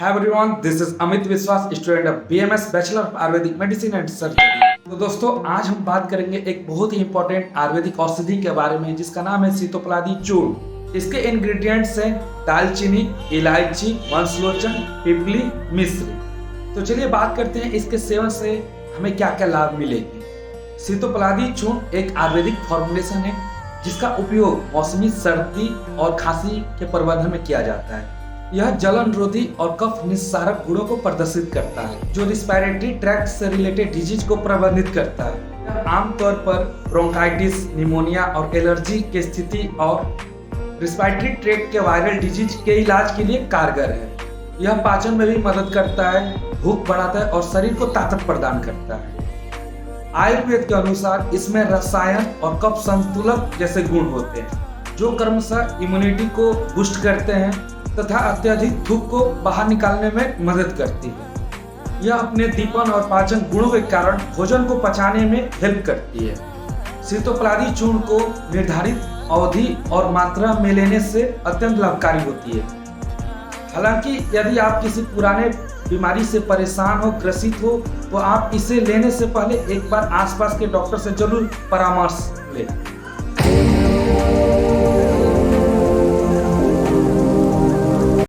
Hi everyone, this is Amit विश्वास, student of BMS bachelor of Ayurvedic medicine and surgery. तो दोस्तों, आज हम बात करेंगे एक बहुत ही इंपॉर्टेंट आयुर्वेदिक औषधि के बारे में जिसका नाम है सीतोपलादी चूर्ण। इसके इंग्रेडिएंट्स हैं दालचीनी, इलायची, वंशलोचन, पिपली, मिश्री। तो चलिए बात करते हैं इसके सेवन से हमें क्या क्या लाभ मिलेंगे। सीतोपलादी चूर्ण एक आयुर्वेदिक फॉर्मुलेशन है जिसका उपयोग मौसमी सर्दी और खांसी के प्रबंधन में किया जाता है। यह जलन रोधी और कफ निस्सारक गुणों को प्रदर्शित करता है जो रिस्पायरेटरी ट्रैक्ट से रिलेटेड डिजीज को प्रबंधित करता है। यह आमतौर पर ब्रोंकाइटिस, निमोनिया और एलर्जी की स्थिति और रिस्पायरेटरी ट्रैक्ट के वायरल डिजीज के इलाज के लिए कारगर है। यह पाचन में भी मदद करता है, भूख बढ़ाता है और शरीर को ताकत प्रदान करता है। आयुर्वेद के अनुसार इसमें रसायन और कफ संतुलन जैसे गुण होते हैं जो क्रमशः इम्यूनिटी को बूस्ट करते हैं तथा अत्यधिक थूक को बाहर निकालने में मदद करती है। यह अपने दीपन और पाचन गुणों के कारण भोजन को पचाने में हेल्प करती है। सीतोपलादी चूर्ण को निर्धारित अवधि और मात्रा में लेने से अत्यंत लाभकारी होती है। हालांकि यदि आप किसी पुराने बीमारी से परेशान हो, ग्रसित हो, तो आप इसे लेने से पहले एक बार आसपास के डॉक्टर से जरूर परामर्श लें।